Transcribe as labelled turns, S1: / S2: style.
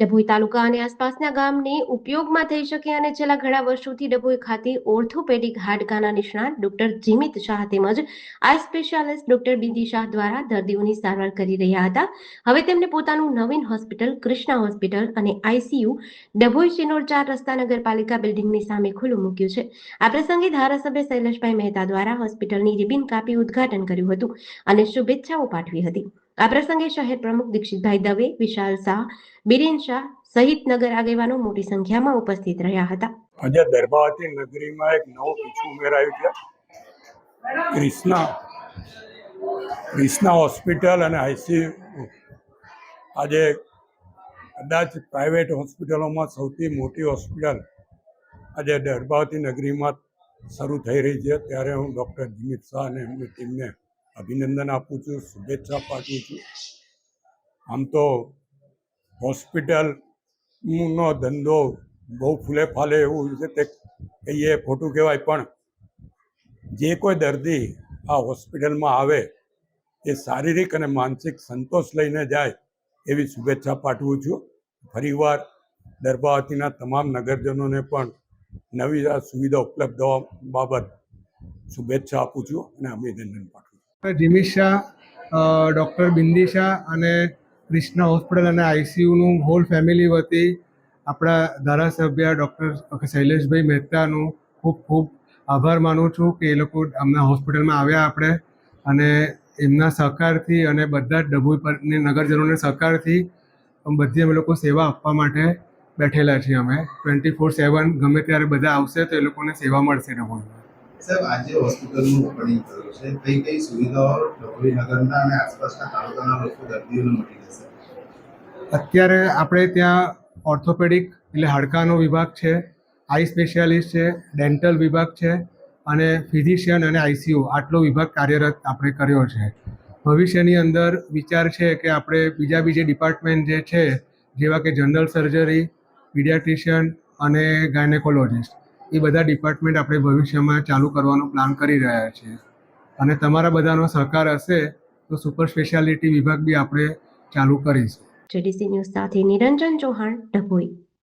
S1: ડભોઈ તાલુકા અને આસપાસના ગામને ઉપયોગમાં થઈ શકે અને છેલ્લા ઘણા વર્ષોથી ડભોઈ ખાતે ઓર્થોપેડિક હાડકાના નિષ્ણાત ડોક્ટર જીમિત શાહ તેમજ આઈ સ્પેશિયાલિસ્ટ ડોક્ટર બિંદી શાહ દ્વારા દર્દીઓની સારવાર કરી રહ્યા હતા. હવે તેમને પોતાનું નવીન હોસ્પિટલ કૃષ્ણા હોસ્પિટલ અને આઈસીયુ ડભોઈ શિનોર 4 રસ્તા નગરપાલિકા બિલ્ડિંગની સામે ખુલ્લું મૂક્યું છે. આ પ્રસંગે ધારાસભ્ય શૈલેષભાઈ મહેતા દ્વારા હોસ્પિટલની રિબિન કાપી ઉદ્ઘાટન કર્યું હતું અને શુભેચ્છાઓ પાઠવી હતી. આ પ્રસંગે શહેર પ્રમુખ દીક્ષિતભાઈ દવે, વિશાલ શાહ, બિરેન શાહ સહિત નગર આગેવાનો મોટી સંખ્યામાં ઉપસ્થિત રહ્યા હતા.
S2: આજે દર્ભાવતી નગરીમાં એક નવું પીછું ઉમેરાયું છે. કૃષ્ણા હોસ્પિટલ અને આઈસીયુ આજે કદાચ પ્રાઇવેટ હોસ્પિટલોમાં સૌથી મોટી હોસ્પિટલ આજે દર્ભાવતી નગરીમાં શરૂ થઈ રહી છે. ત્યારે હું ડૉક્ટર જીમિત શાહ અને એમની ટીમને અભિનંદન આપું છું, શુભેચ્છા પાઠવું છું. આમ તો હોસ્પિટલનો ધંધો બહુ ફૂલે ફાલે એવું છે તે કહીએ ખોટું કહેવાય, પણ જે કોઈ દર્દી આ હોસ્પિટલમાં આવે એ શારીરિક અને માનસિક સંતોષ લઈને જાય એવી શુભેચ્છા પાઠવું છું. ફરીવાર દર્ભાવતીના તમામ નગરજનોને પણ નવી આ સુવિધા ઉપલબ્ધ થવા બાબત શુભેચ્છા આપું છું અને અભિનંદન પાઠવું છું.
S3: જીમિત શાહ, ડૉક્ટર બિંદી શાહ અને કૃષ્ણા હોસ્પિટલ અને આઈસીયુનું હોલ ફેમિલી વતી આપણા ધારાસભ્ય ડૉક્ટર શૈલેષભાઈ મહેતાનું ખૂબ ખૂબ આભાર માનું છું કે એ લોકો અમના હોસ્પિટલમાં આવ્યા આપણે, અને એમના સહકારથી અને બધા જ ડભોઈ પરની નગરજનોને સહકારથી બધી અમે લોકો સેવા આપવા માટે બેઠેલા છીએ. અમે 24/7 ગમે ત્યારે બધા આવશે તો એ લોકોને સેવા મળશે ડભોઈમાં.
S4: સાહેબ, આજે હોસ્પિટલનું ઓપનિંગ કર્યું છે, કઈ સુવિધાઓ ડભોઈ નગરના અને આસપાસના તાલુકાના લોકો દર્દીઓને મળી જશે?
S3: અત્યારે આપણે ત્યાં ઓર્થોપેડિક એટલે હાડકાનો વિભાગ છે, આઈ સ્પેશિયાલિસ્ટ છે, ડેન્ટલ વિભાગ છે અને ફિઝિશિયન અને આઈસીયુ આટલો વિભાગ કાર્યરત આપણે કર્યો છે. ભવિષ્યની અંદર વિચાર છે કે આપણે બીજા ડિપાર્ટમેન્ટ જે છે જેવા કે જનરલ સર્જરી, પીડિયાટ્રિશિયન અને ગાયનેકોલોજીસ્ટ એ બધા ડિપાર્ટમેન્ટ આપણે ભવિષ્યમાં ચાલુ કરવાનો પ્લાન કરી રહ્યા છીએ. અને તમારા બધાનો સહકાર હશે તો સુપર સ્પેશિયાલિટી વિભાગ બી આપણે ચાલુ કરીશું.
S1: જેડીસી ન્યૂઝ સાથે નિરંજન ચૌહાણ, ડભોઈ.